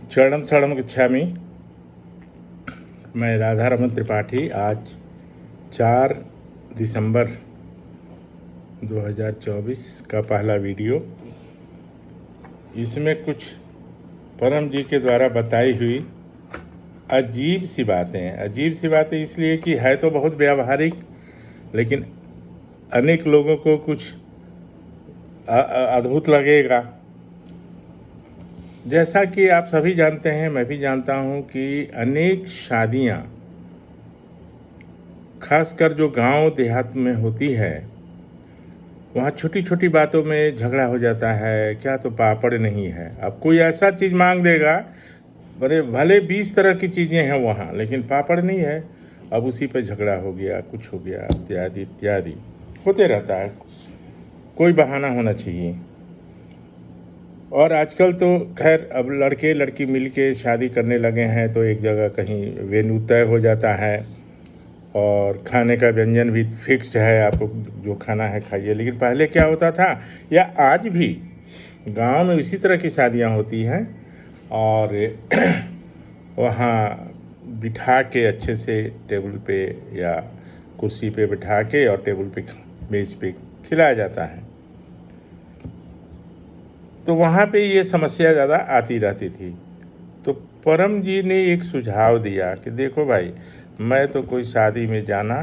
चरणम शरणम गच्छामि। मैं राधा रमन त्रिपाठी। आज 4 दिसंबर 2024 का पहला वीडियो। इसमें कुछ परम जी के द्वारा बताई हुई अजीब सी बातें इसलिए कि है तो बहुत व्यावहारिक, लेकिन अनेक लोगों को कुछ अद्भुत लगेगा। जैसा कि आप सभी जानते हैं, मैं भी जानता हूं कि अनेक शादियां खासकर जो गांव देहात में होती है, वहाँ छोटी छोटी बातों में झगड़ा हो जाता है। क्या तो पापड़ नहीं है, अब कोई ऐसा चीज़ मांग देगा, बड़े भले 20 तरह की चीज़ें हैं वहाँ, लेकिन पापड़ नहीं है, अब उसी पे झगड़ा हो गया, कुछ हो गया, इत्यादि इत्यादि होते रहता है। कोई बहाना होना चाहिए। और आजकल तो खैर अब लड़के लड़की मिल के शादी करने लगे हैं, तो एक जगह कहीं वेन्यू तय हो जाता है और खाने का व्यंजन भी फिक्स्ड है, आपको जो खाना है खाइए। लेकिन पहले क्या होता था, या आज भी गांव में इसी तरह की शादियां होती हैं, और वहाँ बिठा के अच्छे से टेबल पे या कुर्सी पे बिठा के और टेबल पे मेज पे खिलाया जाता है। तो वहाँ पे ये समस्या ज़्यादा आती रहती थी। तो परम जी ने एक सुझाव दिया कि देखो भाई, मैं तो कोई शादी में जाना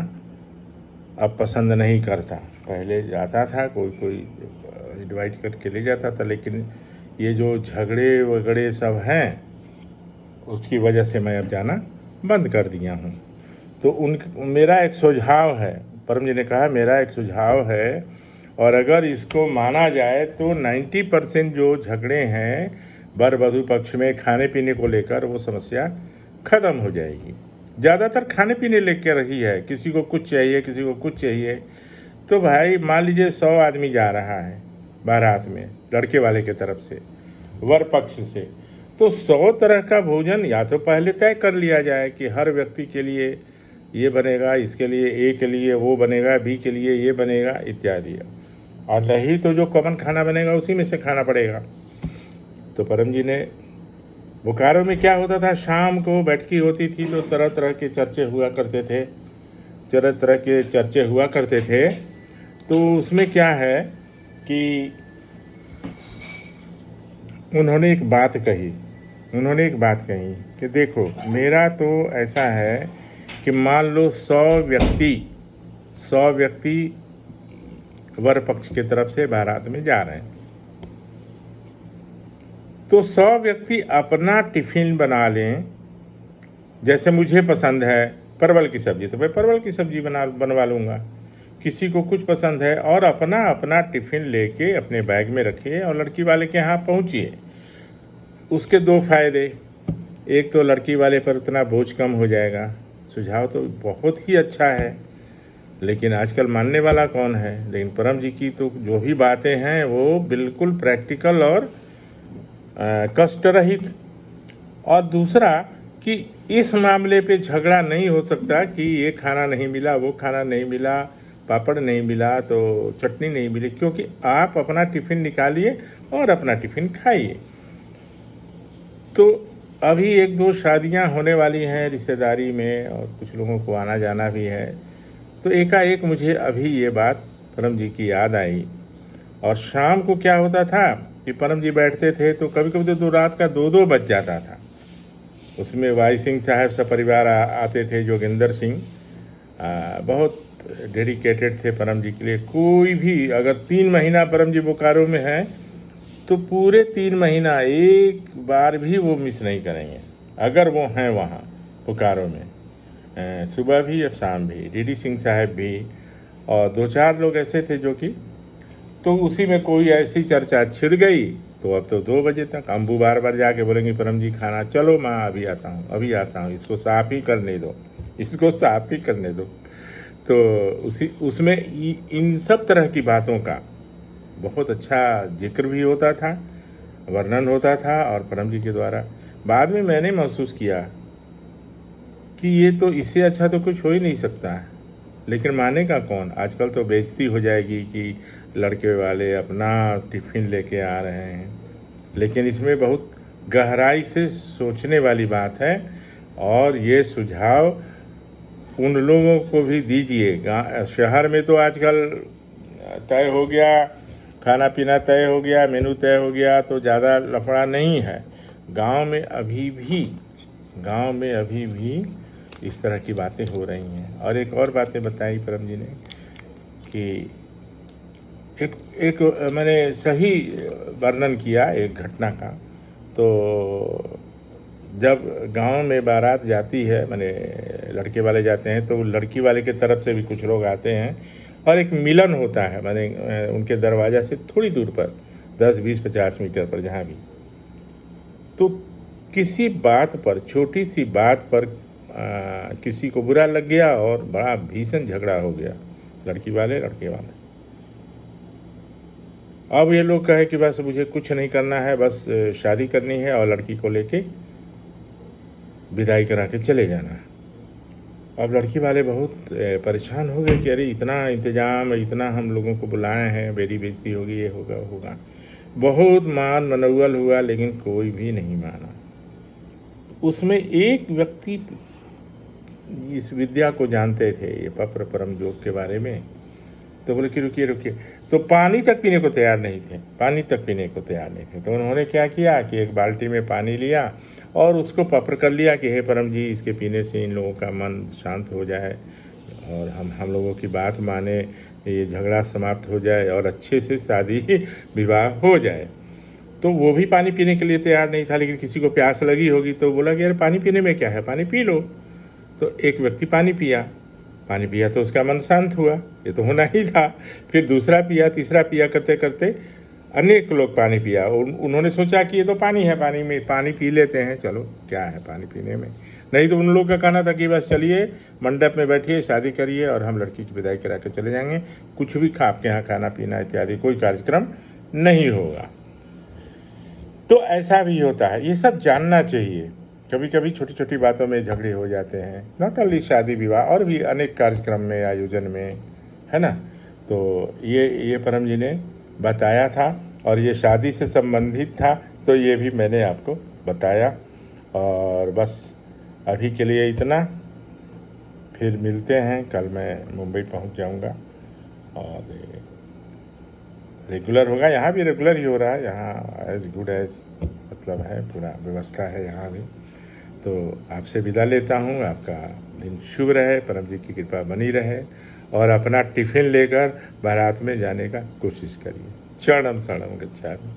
अब पसंद नहीं करता। पहले जाता था, कोई इनवाइट करके ले जाता था, लेकिन ये जो झगड़े वगड़े सब हैं, उसकी वजह से मैं अब जाना बंद कर दिया हूँ। तो मेरा एक सुझाव है, परम जी ने कहा मेरा एक सुझाव है, और अगर इसको माना जाए तो 90% जो झगड़े हैं वर वधू पक्ष में खाने पीने को लेकर, वो समस्या ख़त्म हो जाएगी। ज़्यादातर खाने पीने लेकर रही है, किसी को कुछ चाहिए, किसी को कुछ चाहिए। तो भाई मान लीजिए 100 आदमी जा रहा है बारात में, लड़के वाले के तरफ से, वर पक्ष से, तो 100 तरह का भोजन या तो पहले तय कर लिया जाए कि हर व्यक्ति के लिए ये बनेगा, इसके लिए ए के लिए वो बनेगा, बी के लिए ये बनेगा, इत्यादि। और नहीं तो जो कॉमन खाना बनेगा उसी में से खाना पड़ेगा। तो परम जी ने, बोकारो में क्या होता था, शाम को बैठकी होती थी तो तरह तरह के चर्चे हुआ करते थे। तो उसमें क्या है कि उन्होंने एक बात कही कि देखो, मेरा तो ऐसा है कि मान लो 100 व्यक्ति वर पक्ष की तरफ से बारात में जा रहे हैं, तो 100 व्यक्ति अपना टिफ़िन बना लें। जैसे मुझे पसंद है परवल की सब्ज़ी, तो मैं परवल की सब्ज़ी बनवा लूँगा। किसी को कुछ पसंद है, और अपना टिफ़िन लेके अपने बैग में रखिए और लड़की वाले के यहाँ पहुँचिए। उसके 2 फ़ायदे, एक तो लड़की वाले पर उतना बोझ कम हो जाएगा। सुझाव तो बहुत ही अच्छा है, लेकिन आजकल मानने वाला कौन है। लेकिन परम जी की तो जो भी बातें हैं वो बिल्कुल प्रैक्टिकल और कष्ट रहित। और दूसरा कि इस मामले पे झगड़ा नहीं हो सकता कि ये खाना नहीं मिला, वो खाना नहीं मिला, पापड़ नहीं मिला तो चटनी नहीं मिली, क्योंकि आप अपना टिफ़िन निकालिए और अपना टिफ़िन खाइए। तो अभी 1-2 शादियां होने वाली हैं रिश्तेदारी में, और कुछ लोगों को आना जाना भी है। तो एकाएक मुझे अभी ये बात परम जी की याद आई। और शाम को क्या होता था कि परम जी बैठते थे तो कभी कभी तो रात का 2-2 बज जाता था। उसमें वाई सिंह साहब सपरिवार आते थे, जोगिंदर सिंह बहुत डेडिकेटेड थे परम जी के लिए। कोई भी अगर 3 महीना परम जी बोकारो में है तो पूरे 3 महीना एक बार भी वो मिस नहीं करेंगे, अगर वो हैं वहाँ बोकारो में, सुबह भी और शाम भी। डीडी सिंह साहब भी, और 2-4 लोग ऐसे थे जो कि, तो उसी में कोई ऐसी चर्चा छिड़ गई तो अब तो 2 बजे तक अम्बू बार जाके बोलेंगे परम जी खाना, चलो माँ अभी आता हूँ, इसको साफ़ ही करने दो। तो उसमें इन सब तरह की बातों का बहुत अच्छा जिक्र भी होता था, वर्णन होता था। और परम जी के द्वारा बाद में मैंने महसूस किया कि ये तो इससे अच्छा तो कुछ हो ही नहीं सकता है। लेकिन मानेगा कौन? आजकल तो बेइज्जती हो जाएगी कि लड़के वाले अपना टिफ़िन लेके आ रहे हैं। लेकिन इसमें बहुत गहराई से सोचने वाली बात है। और ये सुझाव उन लोगों को भी दीजिए। शहर में तो आजकल तय हो गया, खाना पीना तय हो गया, मेनू तय हो गया, तो ज़्यादा लफड़ा नहीं है। गांव में अभी भी इस तरह की बातें हो रही हैं। और एक और बातें बताई परम जी ने कि एक मैंने सही वर्णन किया एक घटना का। तो जब गांव में बारात जाती है, मैंने लड़के वाले जाते हैं, तो लड़की वाले के तरफ से भी कुछ लोग आते हैं और एक मिलन होता है, मैंने उनके दरवाज़ा से थोड़ी दूर पर 10-20-50 मीटर पर जहाँ भी। तो किसी बात पर, छोटी सी बात पर किसी को बुरा लग गया और बड़ा भीषण झगड़ा हो गया, लड़की वाले लड़के वाले। अब ये लोग कहे कि बस मुझे कुछ नहीं करना है, बस शादी करनी है और लड़की को लेके विदाई करा के चले जाना है। अब लड़की वाले बहुत परेशान हो गए कि अरे इतना इंतज़ाम, इतना हम लोगों को बुलाए हैं, मेरी बेइज्जती होगी, ये होगा। बहुत मान मनौवल हुआ, लेकिन कोई भी नहीं माना। उसमें एक व्यक्ति इस विद्या को जानते थे, ये पप्र परम योग के बारे में। तो बोले कि रुकिए, तो पानी तक पीने को तैयार नहीं थे। तो उन्होंने क्या किया कि एक बाल्टी में पानी लिया और उसको पप्र कर लिया कि हे परम जी, इसके पीने से इन लोगों का मन शांत हो जाए और हम लोगों की बात माने, ये झगड़ा समाप्त हो जाए और अच्छे से शादी विवाह हो जाए। तो वो भी पानी पीने के लिए तैयार नहीं था, लेकिन किसी को प्यास लगी होगी तो बोला कि यार पानी पीने में क्या है, पानी पी लो। तो एक व्यक्ति पानी पिया तो उसका मन शांत हुआ, ये तो होना ही था। फिर दूसरा पिया, तीसरा पिया, करते करते अनेक लोग पानी पिया। उन्होंने सोचा कि ये तो पानी है, पानी पी लेते हैं, चलो क्या है पानी पीने में। नहीं तो उन लोगों का कहना था कि बस चलिए मंडप में बैठिए, शादी करिए और हम लड़की की विदाई करा के चले जाएंगे, कुछ भी आपके यहाँ खाना पीना इत्यादि कोई कार्यक्रम नहीं होगा। तो ऐसा भी होता है, ये सब जानना चाहिए। कभी कभी छोटी छोटी बातों में झगड़े हो जाते हैं, नॉट ओनली शादी विवाह, और भी अनेक कार्यक्रम में, आयोजन में, है ना। तो ये परम जी ने बताया था और ये शादी से संबंधित था, तो ये भी मैंने आपको बताया। और बस अभी के लिए इतना, फिर मिलते हैं। कल मैं मुंबई पहुंच जाऊंगा और रेगुलर होगा, यहाँ भी रेगुलर ही हो रहा है, यहाँ एज गुड एज मतलब है, पूरा व्यवस्था है यहाँ भी। तो आपसे विदा लेता हूँ, आपका दिन शुभ रहे, परम जी की कृपा बनी रहे और अपना टिफ़िन लेकर बारात में जाने का कोशिश करिए। चरणम शरणम गच्छामि।